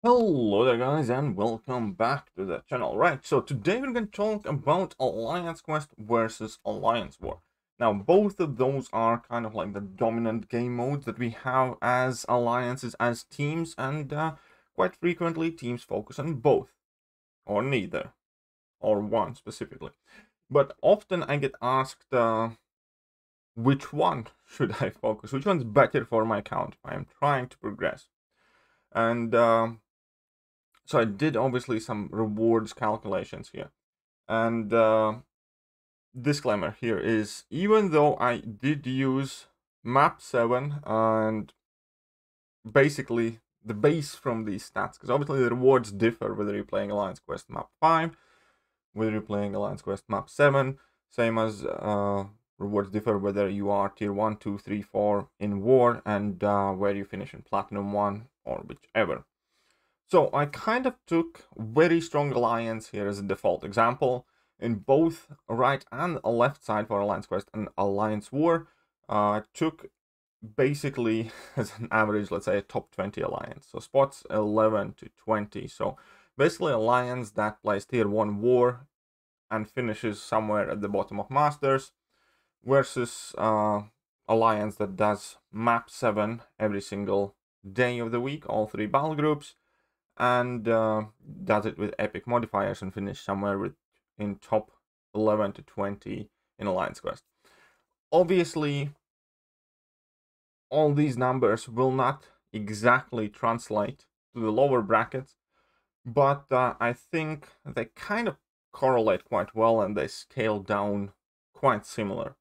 Hello there guys and welcome back to the channel. Right, so today we're going to talk about Alliance Quest versus Alliance War. Now both of those are kind of like the dominant game modes that we have as alliances, as teams, and quite frequently teams focus on both, or neither, or one specifically. But often I get asked which one should I focus, which one's better for my account if I'm trying to progress. And so I did obviously some rewards calculations here. And disclaimer here is, even though I did use map 7 and basically the base from these stats, because obviously the rewards differ whether you're playing Alliance Quest map 5, whether you're playing Alliance Quest map 7, same as rewards differ whether you are tier 1, 2, 3, 4 in war, and where you finish in Platinum 1 or whichever. So I kind of took very strong alliance here as a default example. In both right and left side for Alliance Quest and Alliance War, I took basically as an average, let's say, a top 20 alliance. So spots 11 to 20. So basically alliance that plays tier 1 war and finishes somewhere at the bottom of Masters, versus alliance that does map 7 every single day of the week, all 3 battle groups, and does it with epic modifiers and finish somewhere in top 11 to 20 in Alliance Quest. Obviously, all these numbers will not exactly translate to the lower brackets, but I think they kind of correlate quite well and they scale down quite similar.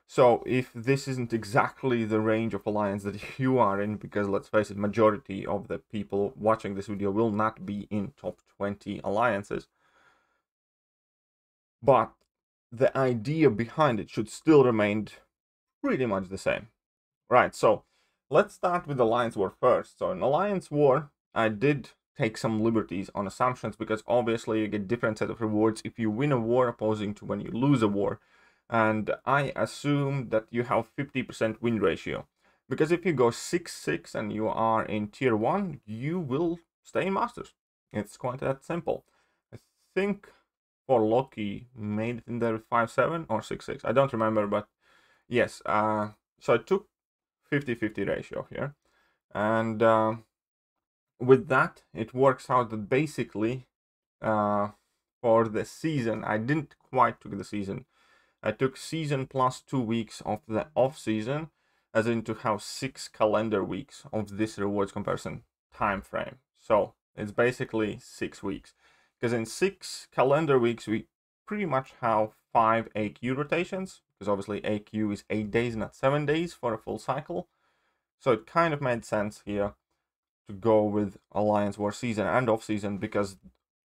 So if this isn't exactly the range of alliance that you are in, because let's face it, majority of the people watching this video will not be in top 20 alliances, but the idea behind it should still remain pretty much the same. Right, so let's start with Alliance War first. So in Alliance War, I did take some liberties on assumptions, because obviously you get different set of rewards if you win a war opposing to when you lose a war. And I assume that you have 50% win ratio, because if you go 6-6 and you are in tier 1, you will stay in Masters. It's quite that simple. I think for Loki made it in there 5-7 or 6-6. I don't remember, but yes. So I took 50-50 ratio here, and with that it works out that basically for the season, I didn't quite took the season. I took season plus 2 weeks of the off season, as in to have 6 calendar weeks of this rewards comparison time frame. So it's basically 6 weeks, because in 6 calendar weeks we pretty much have 5 AQ rotations, because obviously AQ is 8 days, not 7 days for a full cycle. So it kind of made sense here to go with Alliance War season and off season, because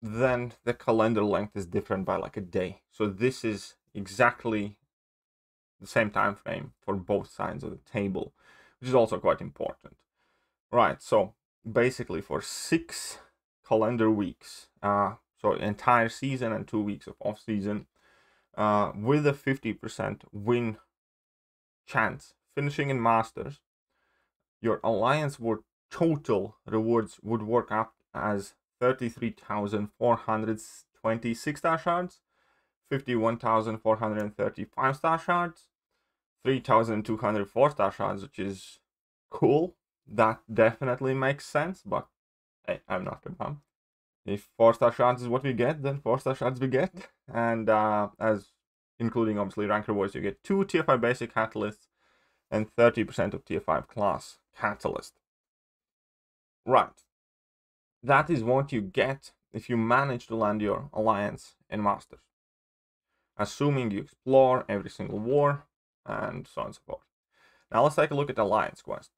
then the calendar length is different by like a day. So this is exactly the same time frame for both sides of the table, which is also quite important. Right, so basically for 6 calendar weeks, so entire season and 2 weeks of off season, with a 50% win chance finishing in Masters, your Alliance War total rewards would work up as 33,426 star shards, 51,435 star shards, 3,204 star shards, which is cool. That definitely makes sense, but hey, I'm not confirmed. If 4-star shards is what we get, then 4-star shards we get. And as including obviously rank rewards, you get 2 tier 5 basic catalysts and 30% of tier 5 class catalyst. Right. That is what you get if you manage to land your alliance in Masters, assuming you explore every single war and so on and so forth. Now let's take a look at Alliance Quest.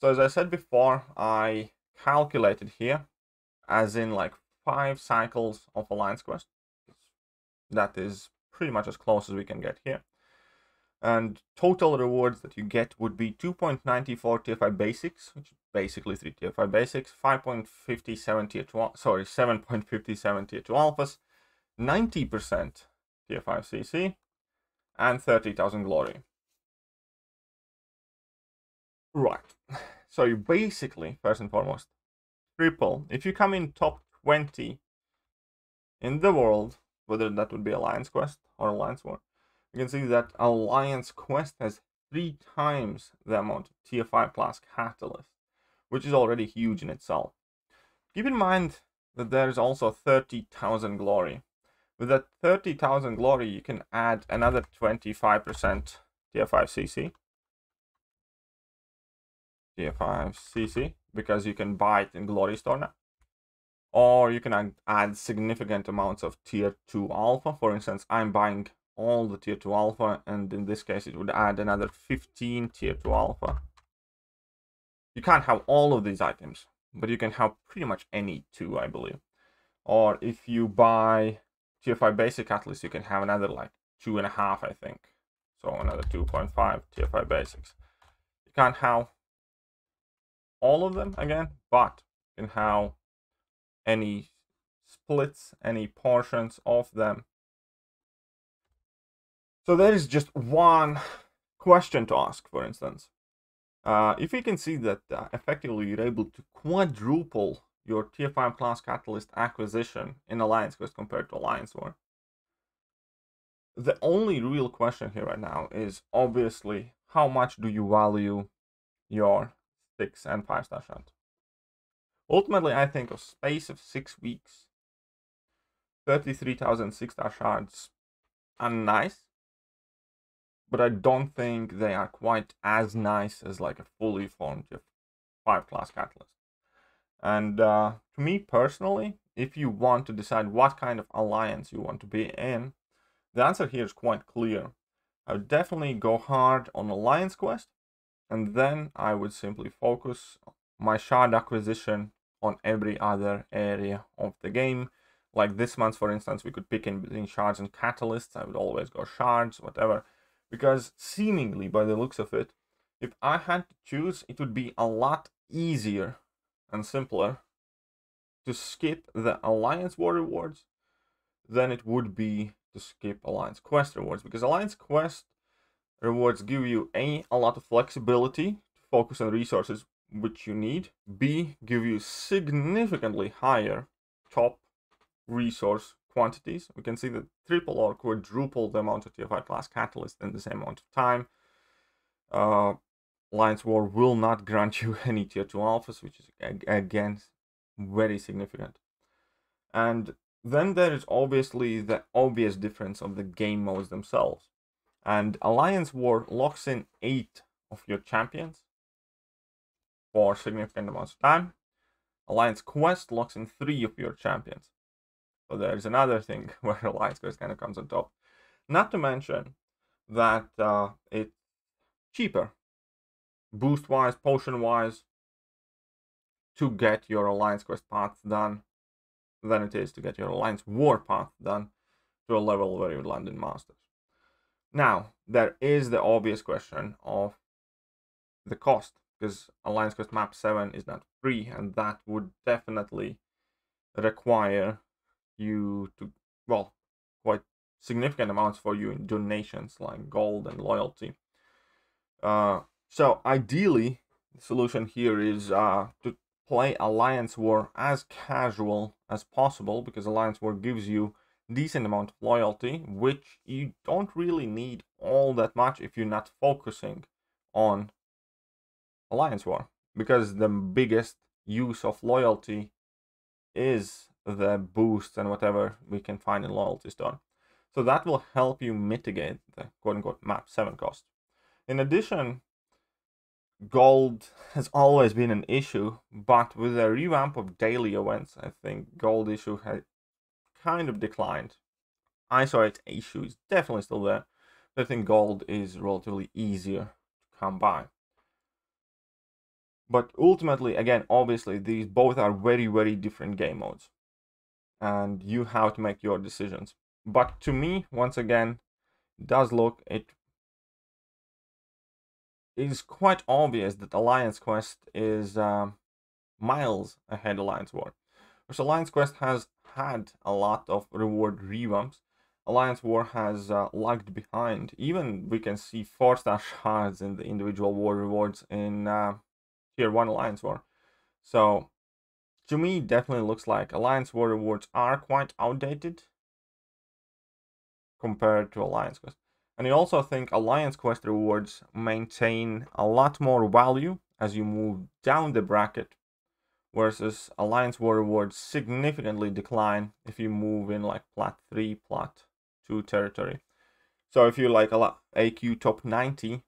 So as I said before, I calculated here as in like 5 cycles of Alliance Quest. That is pretty much as close as we can get here. And total rewards that you get would be 2.94 tier 5 basics, which is basically 3 tier 5 basics, 5.57 tier 2, sorry, 7.57 tier 2 alphas, 90% tier 5 CC, and 30,000 glory. Right, so you basically, first and foremost, triple. If you come in top 20 in the world, whether that would be Alliance Quest or Alliance War, you can see that Alliance Quest has 3 times the amount of tier 5 class catalyst, which is already huge in itself. Keep in mind that there's also 30,000 glory. With that 30,000 glory, you can add another 25% tier 5 CC. Tier 5 CC, because you can buy it in Glory Store now. Or you can add significant amounts of tier 2 alpha. For instance, I'm buying all the tier 2 alpha, and in this case it would add another 15 tier 2 alpha. You can't have all of these items, but you can have pretty much any 2, I believe. Or if you buy tier 5 basic catalyst, you can have another like 2.5, I think. So another 2.5 tier 5 basics. You can't have all of them again, but you can have any splits, any portions of them. So there is just one question to ask, for instance. If you can see that effectively you're able to quadruple your tier 5 class catalyst acquisition in Alliance Quest compared to Alliance War, the only real question here right now is obviously how much do you value your 6 and 5-star shards. Ultimately, I think a space of 6 weeks, 33,000 6-star shards are nice, but I don't think they are quite as nice as like a fully formed 5 class catalyst. And to me personally, if you want to decide what kind of alliance you want to be in, the answer here is quite clear. I would definitely go hard on Alliance Quest, and then I would simply focus my shard acquisition on every other area of the game. Like this month, for instance, we could pick in between shards and catalysts. I would always go shards, whatever, because seemingly, by the looks of it, if I had to choose, it would be a lot easier and simpler to skip the Alliance War rewards than it would be to skip Alliance Quest rewards, because Alliance Quest rewards give you A, a lot of flexibility to focus on resources which you need, B, give you significantly higher top resource quantities. We can see that triple or quadruple the amount of tier 5 class catalyst in the same amount of time. Alliance War will not grant you any tier 2 alphas, which is again very significant. And then there is obviously the obvious difference of the game modes themselves. And Alliance War locks in 8 of your champions for significant amounts of time. Alliance Quest locks in 3 of your champions. So there's another thing where Alliance Quest kind of comes on top. Not to mention that it's cheaper, boost-wise, potion-wise, to get your Alliance Quest path done than it is to get your Alliance War path done to a level where you land in Masters. Now, there is the obvious question of the cost, because Alliance Quest Map 7 is not free, and that would definitely require you to, well, quite significant amounts for you in donations like gold and loyalty. So ideally, the solution here is to play Alliance War as casual as possible, because Alliance War gives you decent amount of loyalty, which you don't really need all that much if you're not focusing on Alliance War, because the biggest use of loyalty is the boosts and whatever we can find in loyalty store. So that will help you mitigate the quote-unquote map 7 cost. In addition, gold has always been an issue, but with the revamp of daily events, I think gold issue has kind of declined. Isolate issue is definitely still there, but I think gold is relatively easier to come by. But ultimately, again, obviously, these both are very, very different game modes, and you have to make your decisions. But to me, once again, it is quite obvious that Alliance Quest is miles ahead of Alliance War. Which Alliance Quest has had a lot of reward revamps. Alliance War has lagged behind. Even we can see 4-star shards in the individual war rewards in Tier 1 Alliance War. So to me, it definitely looks like Alliance War rewards are quite outdated compared to Alliance Quest. And I also think Alliance Quest rewards maintain a lot more value as you move down the bracket, versus Alliance War rewards significantly decline if you move in like Plat 3, Plat 2 territory. So if you like AQ top 90,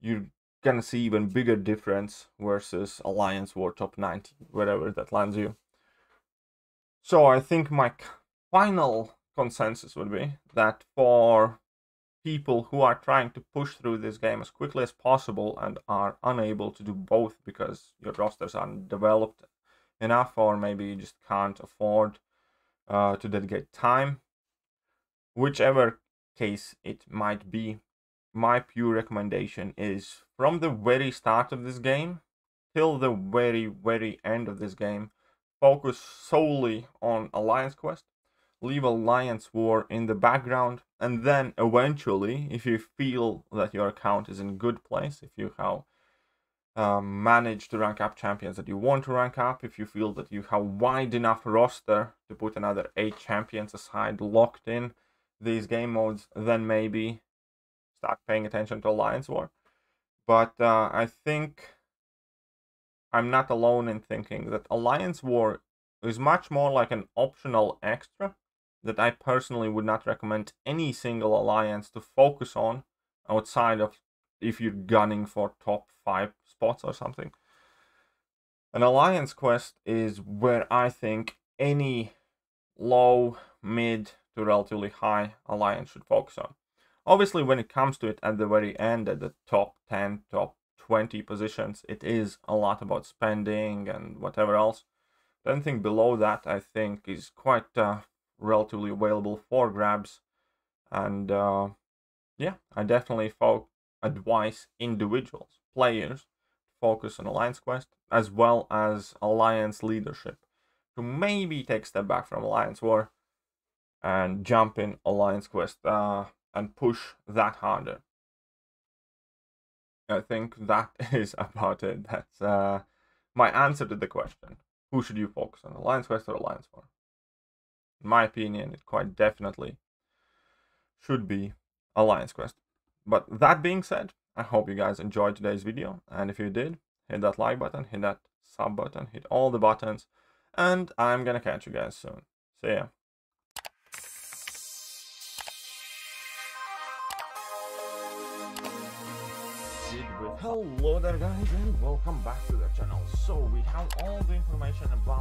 you're gonna see even bigger difference versus Alliance War top 90, wherever that lands you. So I think my final consensus would be that for people who are trying to push through this game as quickly as possible and are unable to do both because your rosters aren't developed enough, or maybe you just can't afford to dedicate time, whichever case it might be, my pure recommendation is from the very start of this game till the very end of this game, focus solely on Alliance Quest, leave Alliance War in the background, and then eventually, if you feel that your account is in a good place, if you have managed to rank up champions that you want to rank up, if you feel that you have wide enough roster to put another 8 champions aside locked in these game modes, then maybe start paying attention to Alliance War. But I think I'm not alone in thinking that Alliance War is much more like an optional extra that I personally would not recommend any single alliance to focus on outside of if you're gunning for top 5 spots or something. An Alliance Quest is where I think any low, mid to relatively high alliance should focus on. Obviously, when it comes to it at the very end, at the top 10, top 20 positions, it is a lot about spending and whatever else. Anything below that, I think, is quite relatively available for grabs. And yeah, I definitely advise individuals, players, focus on Alliance Quest as well as Alliance leadership, to maybe take a step back from Alliance War and jump in Alliance Quest and push that harder. I think that is about it. That's my answer to the question. Who should you focus on, Alliance Quest or Alliance War? In my opinion, it quite definitely should be Alliance Quest. But that being said, I hope you guys enjoyed today's video. And if you did, hit that like button, hit that sub button, hit all the buttons. And I'm gonna catch you guys soon. See ya. Hello there guys, and welcome back to the channel. So we have all the information about